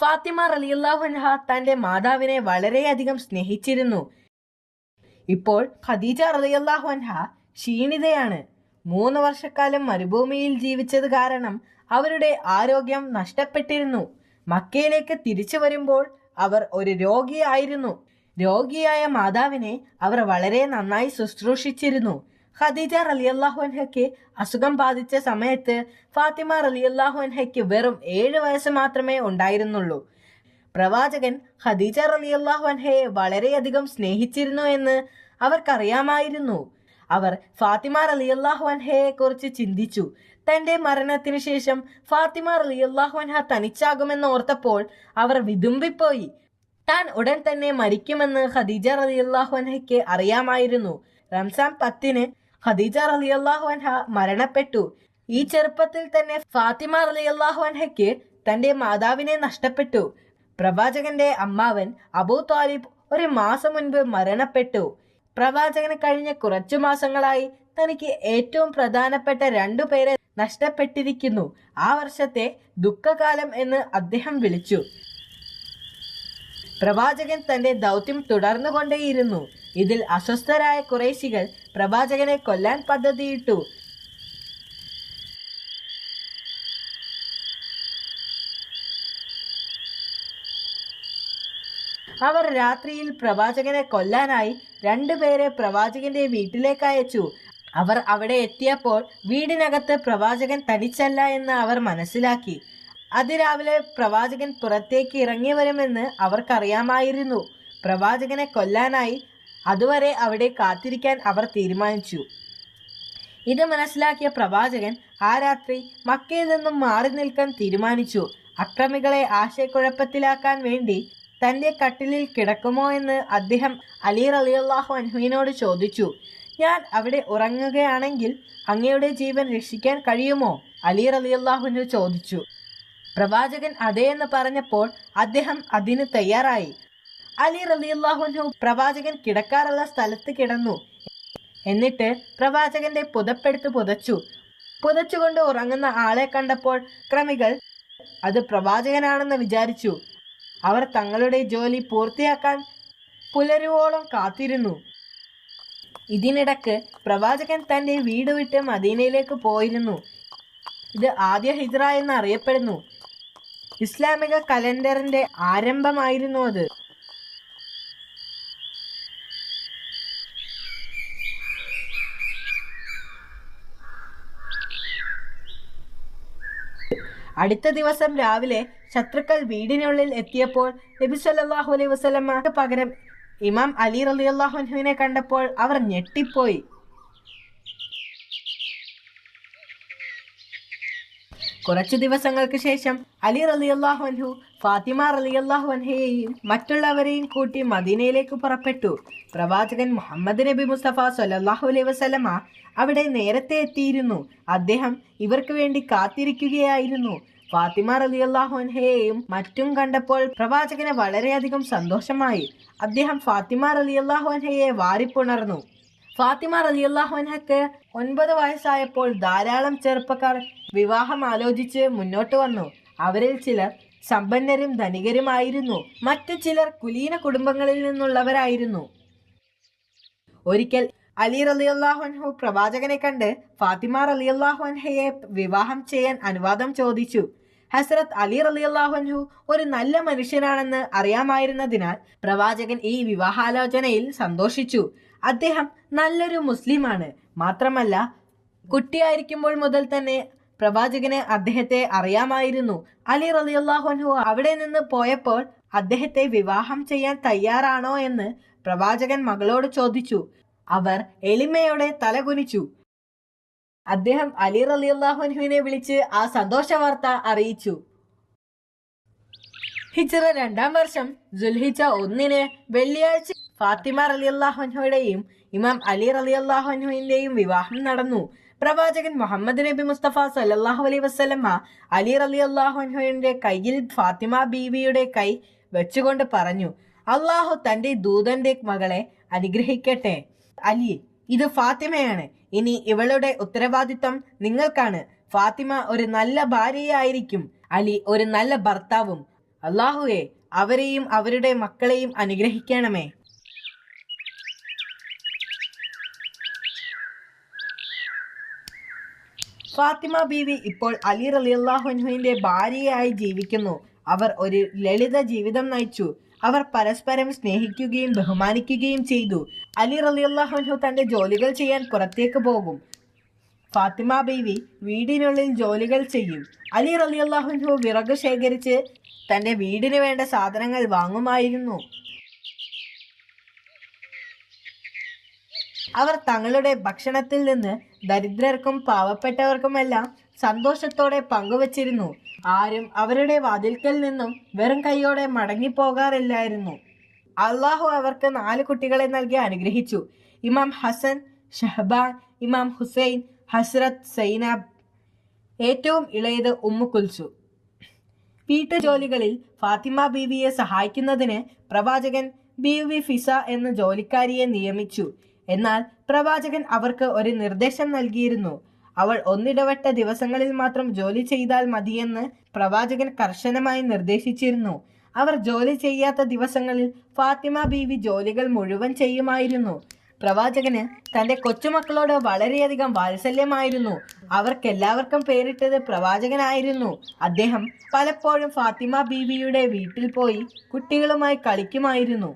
ഫാത്തിമ റളിയല്ലാഹു അൻഹ തന്റെ മാതാവിനെ വളരെയധികം സ്നേഹിച്ചിരുന്നു. ഇപ്പോൾ ഖദീജ റളിയല്ലാഹു അൻഹ ക്ഷീണിതയാണ്. 3 വർഷക്കാലം മരുഭൂമിയിൽ ജീവിച്ചത് കാരണം അവരുടെ ആരോഗ്യം നഷ്ടപ്പെട്ടിരുന്നു. മക്കയിലേക്ക് തിരിച്ചു വരുമ്പോൾ അവർ ഒരു രോഗിയായിരുന്നു. രോഗിയായ മാതാവിനെ അവർ വളരെ നന്നായി ശുശ്രൂഷിച്ചിരുന്നു. ഖദീജ റളിയല്ലാഹു അൻഹയ്ക്ക് അസുഖം ബാധിച്ച സമയത്ത് ഫാത്തിമ റളിയല്ലാഹു അൻഹയ്ക്ക് വെറും 7 വയസ്സ് മാത്രമേ ഉണ്ടായിരുന്നുള്ളൂ. പ്രവാചകൻ ഖദീജ റളിയല്ലാഹു അൻഹയെ വളരെയധികം സ്നേഹിച്ചിരുന്നു എന്ന് അവർക്കറിയാമായിരുന്നു. അവർ ഫാത്തിമ റളിയല്ലാഹു അൻഹയെ കുറിച്ച് ചിന്തിച്ചു. തന്റെ മരണത്തിനു ശേഷം ഫാത്തിമ റളിയല്ലാഹു അൻഹ തനിച്ചാകുമെന്ന് ഓർത്തപ്പോൾ അവർ വിതുമ്പിപ്പോയി. താൻ ഉടൻ തന്നെ മരിക്കുമെന്ന് ഖദീജ റളിയല്ലാഹു അൻഹയ്ക്ക് അറിയാമായിരുന്നു. റംസാൻ 10 ഖദീജ റളിയല്ലാഹു അൻഹ മരണപ്പെട്ടു. ഈ ചെറുപ്പത്തിൽ തന്നെ ഫാത്തിമ റളിയല്ലാഹു അൻഹയ്ക്ക് തന്റെ മാതാവിനെ നഷ്ടപ്പെട്ടു. പ്രവാചകന്റെ അമ്മാവൻ അബൂ ത്വാലിബ് 1 മാസം മുൻപ് മരണപ്പെട്ടു. പ്രവാചകന് കഴിഞ്ഞ കുറച്ചു മാസങ്ങളായി തനിക്ക് ഏറ്റവും പ്രധാനപ്പെട്ട 2 പേരെ നഷ്ടപ്പെട്ടിരിക്കുന്നു. ആ വർഷത്തെ ദുഃഖകാലം എന്ന് അദ്ദേഹം വിളിച്ചു. പ്രവാചകൻ തന്റെ ദൗത്യം തുടർന്നുകൊണ്ടേയിരുന്നു. ഇതിൽ അസ്വസ്ഥരായ ഖുറൈശികൾ പ്രവാചകനെ കൊല്ലാൻ പദ്ധതിയിട്ടു. അവർ രാത്രിയിൽ പ്രവാചകനെ കൊല്ലാനായി 2 പേരെ പ്രവാചകന്റെ വീട്ടിലേക്ക് അയച്ചു. അവർ അവിടെ എത്തിയപ്പോൾ വീടിനകത്ത് പ്രവാചകൻ തനിച്ചല്ല എന്ന് അവർ മനസ്സിലാക്കി. അതിരാവിലെ പ്രവാചകൻ പുറത്തേക്ക് ഇറങ്ങി വരുമെന്ന് അവർക്കറിയാമായിരുന്നു. പ്രവാചകനെ കൊല്ലാനായി അതുവരെ അവിടെ കാത്തിരിക്കാൻ അവർ തീരുമാനിച്ചു. ഇത് മനസ്സിലാക്കിയ പ്രവാചകൻ ആ രാത്രി മക്കയിൽ നിന്നും മാറി നിൽക്കാൻ തീരുമാനിച്ചു. അക്രമികളെ ആശയക്കുഴപ്പത്തിലാക്കാൻ വേണ്ടി തന്റെ കട്ടിലിൽ കിടക്കുമോ എന്ന് അദ്ദേഹം അലി റളിയല്ലാഹു അൻഹുവിനോട് ചോദിച്ചു. ഞാൻ അവിടെ ഉറങ്ങുകയാണെങ്കിൽ അങ്ങയുടെ ജീവൻ രക്ഷിക്കാൻ കഴിയുമോ? അലി റളിയല്ലാഹു അൻഹു ചോദിച്ചു. പ്രവാചകൻ അതേ എന്ന് പറഞ്ഞപ്പോൾ അദ്ദേഹം അതിന് തയ്യാറായി. അലി റളിയല്ലാഹു അൻഹു പ്രവാചകൻ കിടക്കാറുള്ള സ്ഥലത്ത് കിടന്നു. എന്നിട്ട് പ്രവാചകന്റെ പുതപ്പെടുത്ത് പുതച്ചുകൊണ്ട് ഉറങ്ങുന്ന ആളെ കണ്ടപ്പോൾ ക്രമികൾ അത് പ്രവാചകനാണെന്ന് വിചാരിച്ചു. അവർ തങ്ങളുടെ ജോലി പൂർത്തിയാക്കാൻ പുലരുവോളം കാത്തിരുന്നു. ഇതിനിടക്ക് പ്രവാചകൻ തന്റെ വീട് വിട്ട് മദീനയിലേക്ക് പോയിരുന്നു. ഇത് ആദ്യ ഹിജ്റ എന്ന് അറിയപ്പെടുന്നു. ഇസ്ലാമിക കലണ്ടറിന്റെ ആരംഭമായിരുന്നു അത്. അടുത്ത ദിവസം രാവിലെ ശത്രുക്കൾ വീടിനുള്ളിൽ എത്തിയപ്പോൾ നബി സല്ലല്ലാഹു അലൈഹി വസല്ലമക്ക് പകരം ഇമാം അലി റളിയല്ലാഹു അൻഹുവിനെ കണ്ടപ്പോൾ അവർ ഞെട്ടിപ്പോയി. കുറച്ചു ദിവസങ്ങൾക്ക് ശേഷം അലി റളിയല്ലാഹു അൻഹു ഫാത്തിമ റളിയല്ലാഹു അൻഹയെയും മറ്റുള്ളവരെയും കൂട്ടി മദീനയിലേക്ക് പുറപ്പെട്ടു. പ്രവാചകൻ മുഹമ്മദ് നബി മുസ്തഫ സല്ലല്ലാഹു അലൈഹി വസല്ലമ അവിടെ നേരത്തെ എത്തിയിരുന്നു. അദ്ദേഹം ഇവർക്ക് വേണ്ടി കാത്തിരിക്കുകയായിരുന്നു. ഫാത്തിമ റളിയല്ലാഹു അൻഹയെയും മറ്റും കണ്ടപ്പോൾ പ്രവാചകന് വളരെയധികം സന്തോഷമായി. അദ്ദേഹം ഫാത്തിമ റളിയല്ലാഹു അൻഹയെ വാരിപ്പുണർന്നു. ഫാത്തിമ റളിയല്ലാഹു അൻഹയ്ക്ക് 9 വയസ്സായപ്പോൾ ധാരാളം ചെറുപ്പക്കാർ വിവാഹം ആലോചിച്ച് മുന്നോട്ട് വന്നു. അവരിൽ ചിലർ സമ്പന്നരും ധനികരുമായിരുന്നു. മറ്റു ചിലർ കുലീന കുടുംബങ്ങളിൽ നിന്നുള്ളവരായിരുന്നു. ഒരിക്കൽ അലി റളിയല്ലാഹു അൻഹു പ്രവാചകനെ കണ്ട് ഫാത്തിമ റളിയല്ലാഹു അൻഹയെ വിവാഹം ചെയ്യാൻ അനുവാദം ചോദിച്ചു. ഹസ്രത്ത് അലി റളിയല്ലാഹു അൻഹു ഒരു നല്ല മനുഷ്യനാണെന്ന് അറിയാമായിരുന്നതിനാൽ പ്രവാചകൻ ഈ വിവാഹാലോചനയിൽ സന്തോഷിച്ചു. അദ്ദേഹം നല്ലൊരു മുസ്ലിമാണ്. മാത്രമല്ല കുട്ടിയായിരിക്കുമ്പോൾ മുതൽ തന്നെ പ്രവാചകന് അദ്ദേഹത്തെ അറിയാമായിരുന്നു. അലി റളിയല്ലാഹു അൻഹു അവിടെ നിന്ന് പോയപ്പോൾ അദ്ദേഹത്തെ വിവാഹം ചെയ്യാൻ തയ്യാറാണോ എന്ന് പ്രവാചകൻ മകളോട് ചോദിച്ചു. അവർ എളിമയോടെ തലകുനിച്ചു. അദ്ദേഹം അലി റളിയല്ലാഹു അൻഹുവിനെ വിളിച്ച് ആ സന്തോഷ വാർത്ത അറിയിച്ചു. ഹിജ്റ 2-ാം വർഷം ദുൽഹിജ്ജ 1 വെള്ളിയാഴ്ച ഫാത്തിമ റളിയല്ലാഹു അൻഹയുടെയും ഇമാം അലി റളിയല്ലാഹു അൻഹുവിന്റെയും വിവാഹം നടന്നു. പ്രവാചകൻ മുഹമ്മദ് നബി മുസ്തഫ സല്ലല്ലാഹു അലൈഹി വസല്ലമ അലി റളിയല്ലാഹു അൻഹുവിന്റെ കയ്യിൽ ഫാത്തിമ ബീവിയുടെ കൈ വെച്ചുകൊണ്ട് പറഞ്ഞു, അള്ളാഹു തന്റെ ദൂതന്റെ മകളെ അനുഗ്രഹിക്കട്ടെ. അലി, ഇത് ഫാത്തിമയാണ്. ഇനി ഇവളുടെ ഉത്തരവാദിത്തം നിങ്ങൾക്കാണ്. ഫാത്തിമ ഒരു നല്ല ഭാര്യയായിരിക്കും, അലി ഒരു നല്ല ഭർത്താവും. അല്ലാഹുവേ, അവരെയും അവരുടെ മക്കളെയും അനുഗ്രഹിക്കണമേ. ഫാത്തിമ ബീവി ഇപ്പോൾ അലി റളിയല്ലാഹു അൻഹുവിന്റെ ഭാര്യയായി ജീവിക്കുന്നു. അവർ ഒരു ലളിത ജീവിതം നയിച്ചു. അവർ പരസ്പരം സ്നേഹിക്കുകയും ബഹുമാനിക്കുകയും ചെയ്തു. അലി റളിയല്ലാഹു അൻഹു തന്റെ ജോലികൾ ചെയ്യാൻ പുറത്തേക്ക് പോകും. ഫാത്തിമ ബീവി വീടിനുള്ളിൽ ജോലികൾ ചെയ്യും. അലി റളിയല്ലാഹു അൻഹു വിറക് ശേഖരിച്ച് തന്റെ വീടിന് വേണ്ട സാധനങ്ങൾ വാങ്ങുമായിരുന്നു. അവർ തങ്ങളുടെ ഭക്ഷണത്തിൽ നിന്ന് ദരിദ്രർക്കും പാവപ്പെട്ടവർക്കുമെല്ലാം സന്തോഷത്തോടെ പങ്കുവച്ചിരുന്നു. ആരും അവരുടെ വാതിൽക്കൽ നിന്നും വെറും കൈയോടെ മടങ്ങിപ്പോകാറില്ലായിരുന്നു. അള്ളാഹു അവർക്ക് 4 കുട്ടികളെ നൽകി അനുഗ്രഹിച്ചു. ഇമാം ഹസൻ, ഷഹബാൻ, ഇമാം ഹുസൈൻ, ഹസ്രത്ത് സൈനബ്. ഏറ്റവും ഇളയത് ഉമ്മു കുൽസു. വീട്ടുജോലികളിൽ ഫാത്തിമ ബീവിയെ സഹായിക്കുന്നതിന് പ്രവാചകൻ ബീവി ഫിസ എന്ന ജോലിക്കാരിയെ നിയമിച്ചു. എന്നാൽ പ്രവാചകൻ അവർക്ക് ഒരു നിർദ്ദേശം നൽകിയിരുന്നു. അവൾ ഒന്നിടവിട്ട ദിവസങ്ങളിൽ മാത്രം ജോലി ചെയ്താൽ മതിയെന്ന് പ്രവാചകൻ കർശനമായി നിർദ്ദേശിച്ചിരുന്നു. അവർ ജോലി ചെയ്യാത്ത ദിവസങ്ങളിൽ ഫാത്തിമ ബീവി ജോലികൾ മുഴുവൻ ചെയ്യുമായിരുന്നു. പ്രവാചകന് തന്റെ കൊച്ചുമക്കളോട് വളരെയധികം വാത്സല്യമായിരുന്നു. അവർക്കെല്ലാവർക്കും പേരിട്ടത് പ്രവാചകനായിരുന്നു. അദ്ദേഹം പലപ്പോഴും ഫാത്തിമ ബീവിയുടെ വീട്ടിൽ പോയി കുട്ടികളുമായി കളിക്കുമായിരുന്നു.